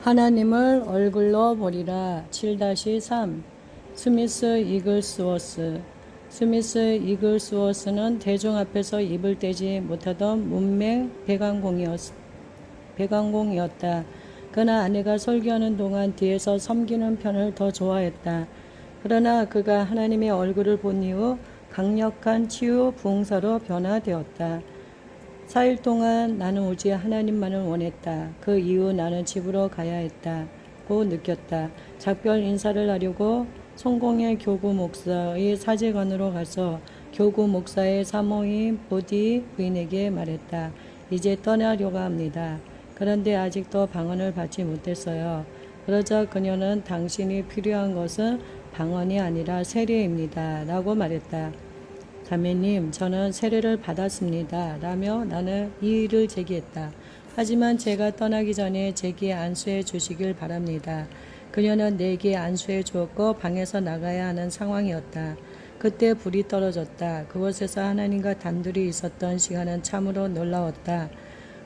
하나님을 얼굴로 보리라. 7-3 스미스 이글스워스. 스미스 이글스워스는 대중 앞에서 입을 떼지 못하던 문맹 배관공이었다. 그러나 아내가 설교하는 동안 뒤에서 섬기는 편을 더 좋아했다. 그러나 그가 하나님의 얼굴을 본 이후 강력한 치유 부흥사로 변화되었다. 4일 동안 나는 오직 하나님만을 원했다. 그 이후 나는 집으로 가야 했다고 느꼈다. 작별 인사를 하려고 성공의 교구 목사의 사제관으로 가서 교구 목사의 사모인 보디 부인에게 말했다. 이제 떠나려고 합니다. 그런데 아직도 방언을 받지 못했어요. 그러자 그녀는 당신이 필요한 것은 방언이 아니라 세례입니다. 라고 말했다. 자매님, 저는 세례를 받았습니다. 라며 나는 이의를 제기했다. 하지만 제가 떠나기 전에 제게 안수해 주시길 바랍니다. 그녀는 내게 안수해 주었고 방에서 나가야 하는 상황이었다. 그때 불이 떨어졌다. 그곳에서 하나님과 단둘이 있었던 시간은 참으로 놀라웠다.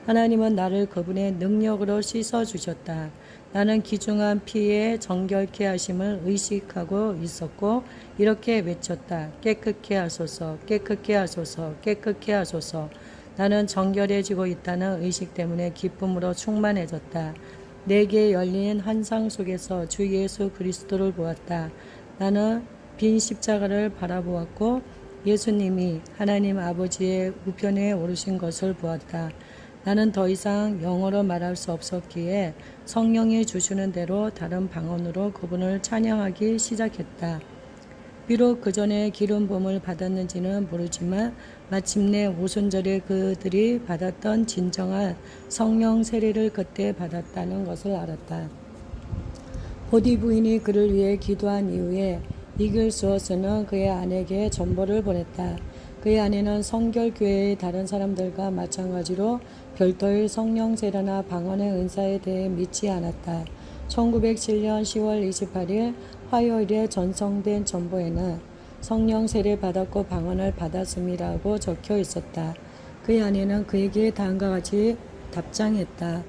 하나님은 나를 그분의 능력으로 씻어주셨다. 나는 귀중한 피에 정결케 하심을 의식하고 있었고 이렇게 외쳤다. 깨끗게 하소서, 깨끗게 하소서, 깨끗게 하소서. 나는 정결해지고 있다는 의식 때문에 기쁨으로 충만해졌다. 내게 열린 환상 속에서 주 예수 그리스도를 보았다. 나는 빈 십자가를 바라보았고 예수님이 하나님 아버지의 우편에 오르신 것을 보았다. 나는 더 이상 영어로 말할 수 없었기에 성령이 주시는 대로 다른 방언으로 그분을 찬양하기 시작했다. 비록 그 전에 기름 부음을 받았는지는 모르지만 마침내 오순절에 그들이 받았던 진정한 성령 세례를 그때 받았다는 것을 알았다. 보디 부인이 그를 위해 기도한 이후에 이글스워스는 그의 아내에게 전보를 보냈다. 그의 아내는 성결교회의 다른 사람들과 마찬가지로 별도의 성령 세례나 방언의 은사에 대해 믿지 않았다. 1907년 10월 28일 화요일에 전송된 전보에는 성령 세례 받았고 방언을 받았음이라고 적혀 있었다. 그의 아내는 그에게 다음과 같이 답장했다.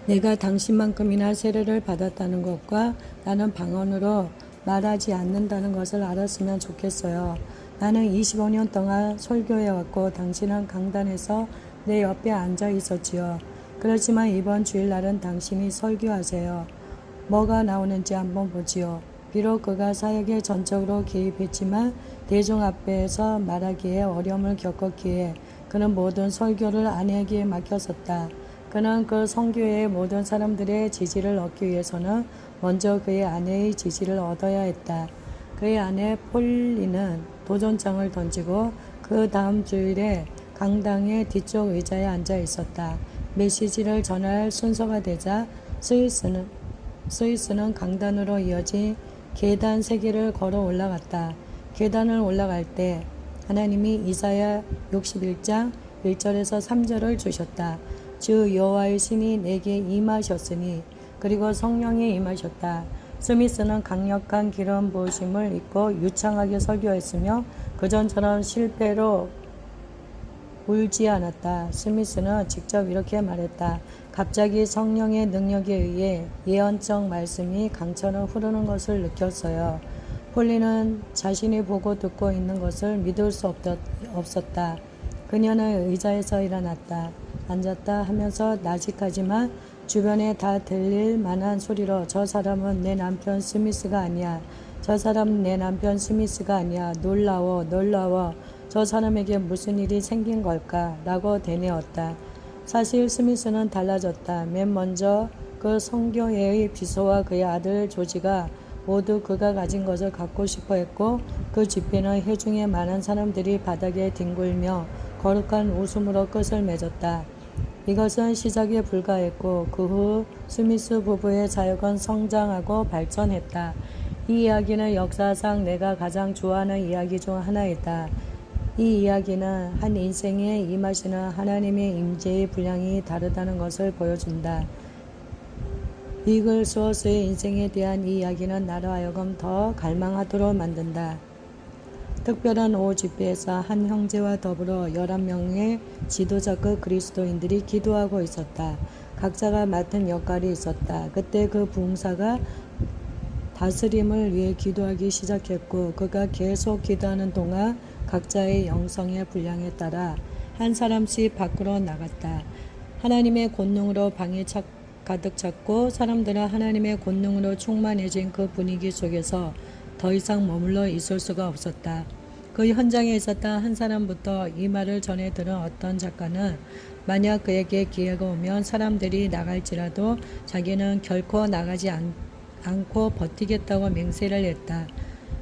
내가 당신만큼이나 세례를 받았다는 것과 나는 방언으로 말하지 않는다는 것을 알았으면 좋겠어요. 나는 25년 동안 설교해왔고 당신은 강단에서 내 옆에 앉아 있었지요. 그렇지만 이번 주일날은 당신이 설교하세요. 뭐가 나오는지 한번 보지요. 비록 그가 사역에 전적으로 개입했지만 대중 앞에서 말하기에 어려움을 겪었기에 그는 모든 설교를 아내에게 맡겼었다. 그는 그 성교회의 모든 사람들의 지지를 얻기 위해서는 먼저 그의 아내의 지지를 얻어야 했다. 그의 아내 폴리는 도전장을 던지고 그 다음 주일에 강당의 뒤쪽 의자에 앉아 있었다. 메시지를 전할 순서가 되자 스위스는 강단으로 이어진 계단 3개를 걸어 올라갔다. 계단을 올라갈 때 하나님이 이사야 61장 1절에서 3절을 주셨다. 주 여호와의 신이 내게 임하셨으니 그리고 성령이 임하셨다. 스미스는 강력한 기름 부으심을 입고 유창하게 설교했으며 그전처럼 실패로 울지 않았다. 스미스는 직접 이렇게 말했다. 갑자기 성령의 능력에 의해 예언적 말씀이 강처럼 흐르는 것을 느꼈어요. 폴리는 자신이 보고 듣고 있는 것을 믿을 수 없었다. 그녀는 의자에서 일어났다. 앉았다 하면서 나직하지만 주변에 다 들릴 만한 소리로 저 사람은 내 남편 스미스가 아니야. 저 사람은 내 남편 스미스가 아니야. 놀라워 놀라워. 저 사람에게 무슨 일이 생긴 걸까? 라고 되뇌었다. 사실 스미스는 달라졌다. 맨 먼저 그 성교회의 비서와 그의 아들 조지가 모두 그가 가진 것을 갖고 싶어 했고 그 집회는 회중의 많은 사람들이 바닥에 뒹굴며 거룩한 웃음으로 끝을 맺었다. 이것은 시작에 불과했고 그 후 스미스 부부의 사역은 성장하고 발전했다. 이 이야기는 역사상 내가 가장 좋아하는 이야기 중 하나이다. 이 이야기는 한 인생에 임하시는 하나님의 임재의 분량이 다르다는 것을 보여준다. 이글스워스의 인생에 대한 이 이야기는 나로 하여금 더 갈망하도록 만든다. 특별한 오후 집회에서 한 형제와 더불어 11명의 지도자급 그리스도인들이 기도하고 있었다. 각자가 맡은 역할이 있었다. 그때 그 부흥사가 다스림을 위해 기도하기 시작했고 그가 계속 기도하는 동안 각자의 영성의 분량에 따라 한 사람씩 밖으로 나갔다. 하나님의 권능으로 방이 가득 찼고 사람들은 하나님의 권능으로 충만해진 그 분위기 속에서 더 이상 머물러 있을 수가 없었다. 그 현장에 있었던 한 사람부터 이 말을 전해 들은 어떤 작가는 만약 그에게 기회가 오면 사람들이 나갈지라도 자기는 결코 나가지 않고 버티겠다고 맹세를 했다.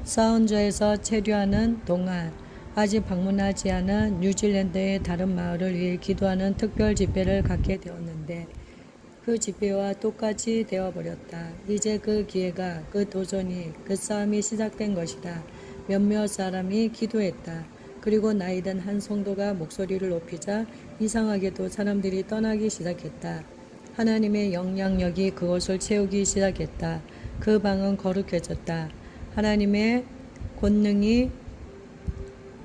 사운저에서 체류하는 동안 아직 방문하지 않은 뉴질랜드의 다른 마을을 위해 기도하는 특별 집회를 갖게 되었는데 그 집회와 똑같이 되어버렸다. 이제 그 기회가, 그 도전이, 그 싸움이 시작된 것이다. 몇몇 사람이 기도했다. 그리고 나이든 한 성도가 목소리를 높이자 이상하게도 사람들이 떠나기 시작했다. 하나님의 영향력이 그것을 채우기 시작했다. 그 방은 거룩해졌다. 하나님의 권능이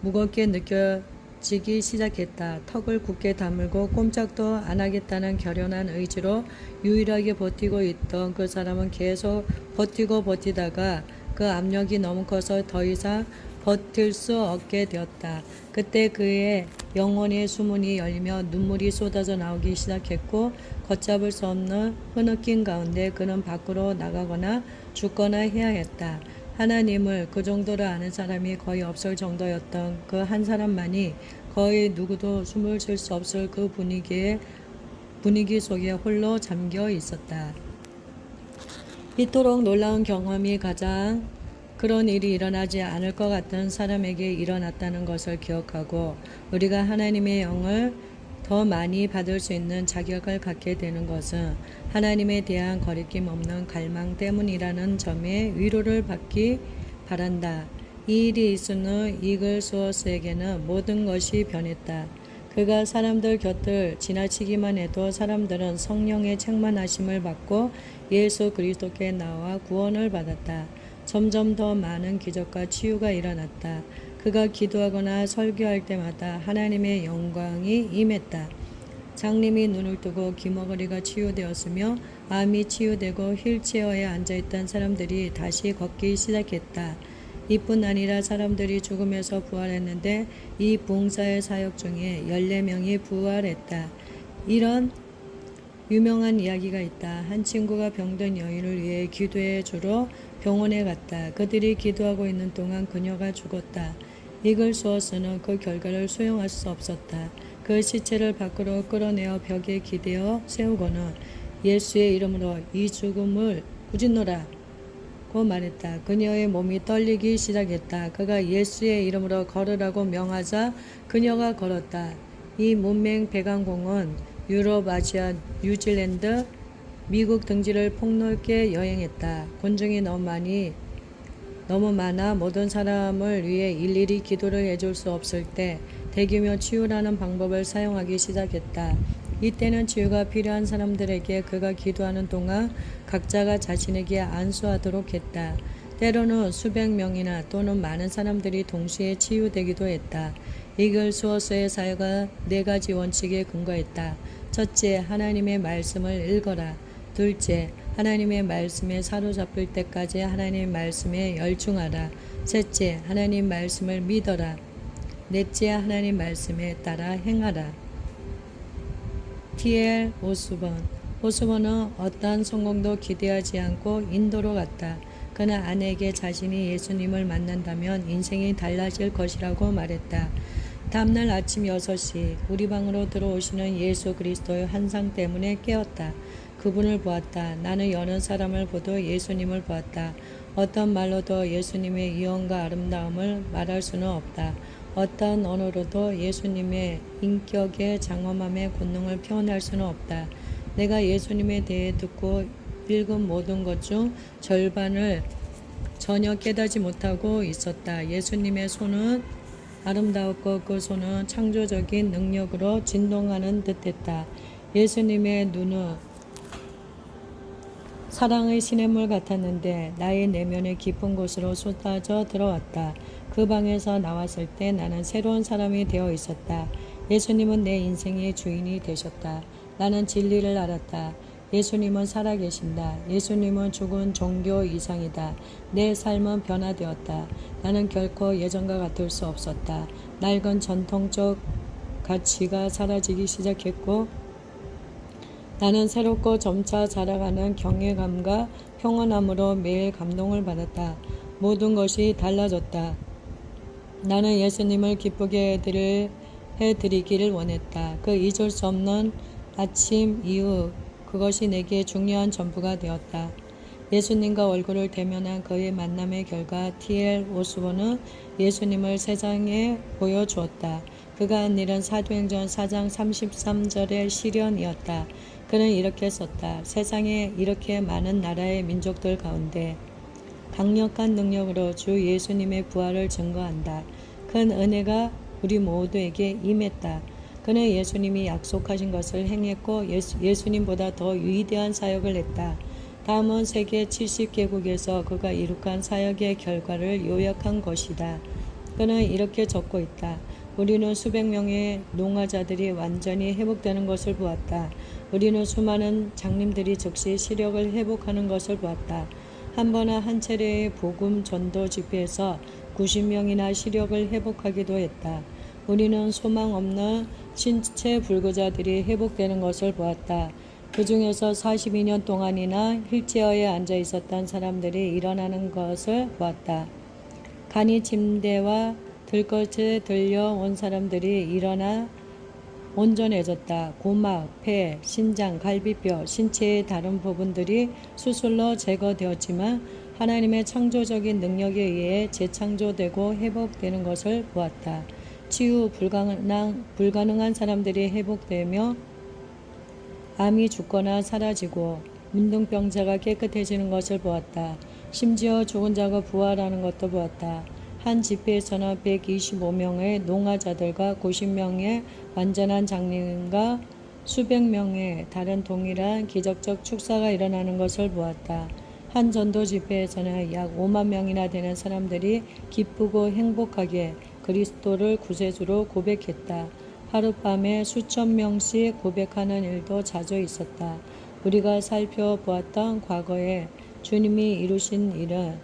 무겁게 느껴지기 시작했다. 턱을 굳게 다물고 꼼짝도 안 하겠다는 결연한 의지로 유일하게 버티고 있던 그 사람은 계속 버티다가 그 압력이 너무 커서 더 이상 버틸 수 없게 되었다. 그때 그의 영혼의 수문이 열리며 눈물이 쏟아져 나오기 시작했고 걷잡을 수 없는 흐느낌 가운데 그는 밖으로 나가거나 죽거나 해야 했다. 하나님을 그 정도로 아는 사람이 거의 없을 정도였던 그 한 사람만이 거의 누구도 숨을 쉴 수 없을 그 분위기 속에 홀로 잠겨 있었다. 이토록 놀라운 경험이 가장 그런 일이 일어나지 않을 것 같은 사람에게 일어났다는 것을 기억하고 우리가 하나님의 영을 더 많이 받을 수 있는 자격을 갖게 되는 것은 하나님에 대한 거리낌 없는 갈망 때문이라는 점에 위로를 받기 바란다. 이 일이 있은 후 이글 스워스에게는 모든 것이 변했다. 그가 사람들 곁을 지나치기만 해도 사람들은 성령의 충만하심을 받고 예수 그리스도께 나와 구원을 받았다. 점점 더 많은 기적과 치유가 일어났다. 그가 기도하거나 설교할 때마다 하나님의 영광이 임했다. 장님이 눈을 뜨고 귀머거리가 치유되었으며 암이 치유되고 휠체어에 앉아있던 사람들이 다시 걷기 시작했다. 이뿐 아니라 사람들이 죽음에서 부활했는데 이 부흥사의 사역 중에 14명이 부활했다. 이런 유명한 이야기가 있다. 한 친구가 병든 여인을 위해 기도해 주러 병원에 갔다. 그들이 기도하고 있는 동안 그녀가 죽었다. 이글 스워스는 그 결과를 수용할 수 없었다. 그 시체를 밖으로 끌어내어 벽에 기대어 세우고는 예수의 이름으로 이 죽음을 꾸짖노라 고 말했다. 그녀의 몸이 떨리기 시작했다. 그가 예수의 이름으로 걸으라고 명하자 그녀가 걸었다. 이 문맹 배관공은 유럽, 아시아, 뉴질랜드, 미국 등지를 폭넓게 여행했다. 군중이 너무 많아 모든 사람을 위해 일일이 기도를 해줄 수 없을 때 대규모 치유라는 방법을 사용하기 시작했다. 이때는 치유가 필요한 사람들에게 그가 기도하는 동안 각자가 자신에게 안수하도록 했다. 때로는 수백 명이나 또는 많은 사람들이 동시에 치유되기도 했다. 이글 스워스의 사역은 4가지 원칙에 근거했다. 첫째, 하나님의 말씀을 읽어라. 둘째, 하나님의 말씀에 사로잡힐 때까지 하나님의 말씀에 열중하라. 셋째, 하나님 말씀을 믿어라. 넷째, 하나님 말씀에 따라 행하라. T.L. 오스본은 어떠한 성공도 기대하지 않고 인도로 갔다. 그는 아내에게 자신이 예수님을 만난다면 인생이 달라질 것이라고 말했다. 다음날 아침 6시 우리 방으로 들어오시는 예수 그리스도의 환상 때문에 깨었다. 그분을 보았다. 나는 여러 사람을 보도 예수님을 보았다. 어떤 말로도 예수님의 위엄과 아름다움을 말할 수는 없다. 어떤 언어로도 예수님의 인격의 장엄함의 권능을 표현할 수는 없다. 내가 예수님에 대해 듣고 읽은 모든 것 중 절반을 전혀 깨닫지 못하고 있었다. 예수님의 손은 아름다웠고 그 손은 창조적인 능력으로 진동하는 듯했다. 예수님의 눈은 사랑의 시냇물 같았는데 나의 내면의 깊은 곳으로 쏟아져 들어왔다. 그 방에서 나왔을 때 나는 새로운 사람이 되어 있었다. 예수님은 내 인생의 주인이 되셨다. 나는 진리를 알았다. 예수님은 살아계신다. 예수님은 죽은 종교 이상이다. 내 삶은 변화되었다. 나는 결코 예전과 같을 수 없었다. 낡은 전통적 가치가 사라지기 시작했고 나는 새롭고 점차 자라가는 경외감과 평온함으로 매일 감동을 받았다. 모든 것이 달라졌다. 나는 예수님을 기쁘게 해드리기를 원했다. 그 잊을 수 없는 아침 이후 그것이 내게 중요한 전부가 되었다. 예수님과 얼굴을 대면한 그의 만남의 결과 T.L. 오스본은 예수님을 세상에 보여주었다. 그가 한 일은 사도행전 4장 33절의 시련이었다. 그는 이렇게 썼다. 세상에 이렇게 많은 나라의 민족들 가운데 강력한 능력으로 주 예수님의 부활을 증거한다. 큰 은혜가 우리 모두에게 임했다. 그는 예수님이 약속하신 것을 행했고 예수님보다 더 위대한 사역을 했다. 다음은 세계 70개국에서 그가 이룩한 사역의 결과를 요약한 것이다. 그는 이렇게 적고 있다. 우리는 수백 명의 농화자들이 완전히 회복되는 것을 보았다. 우리는 수많은 장님들이 즉시 시력을 회복하는 것을 보았다. 한 번은 한 차례의 복음 전도 집회에서 90명이나 시력을 회복하기도 했다. 우리는 소망 없는 신체 불구자들이 회복되는 것을 보았다. 그 중에서 42년 동안이나 휠체어에 앉아 있었던 사람들이 일어나는 것을 보았다. 간이 침대와 들것에 들려온 사람들이 일어나 온전해졌다. 고막, 폐, 신장, 갈비뼈, 신체의 다른 부분들이 수술로 제거되었지만 하나님의 창조적인 능력에 의해 재창조되고 회복되는 것을 보았다. 치유 불가능한 사람들이 회복되며 암이 죽거나 사라지고 문둥병자가 깨끗해지는 것을 보았다. 심지어 죽은 자가 부활하는 것도 보았다. 한 집회에서는 125명의 농화자들과 90명의 완전한 장님과 수백 명의 다른 동일한 기적적 축사가 일어나는 것을 보았다. 한 전도 집회에서는 약 5만 명이나 되는 사람들이 기쁘고 행복하게 그리스도를 구세주로 고백했다. 하룻밤에 수천 명씩 고백하는 일도 자주 있었다. 우리가 살펴보았던 과거에 주님이 이루신 일은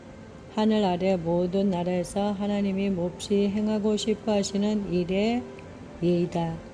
하늘 아래 모든 나라에서 하나님이 몹시 행하고 싶어 하시는 일의 예이다.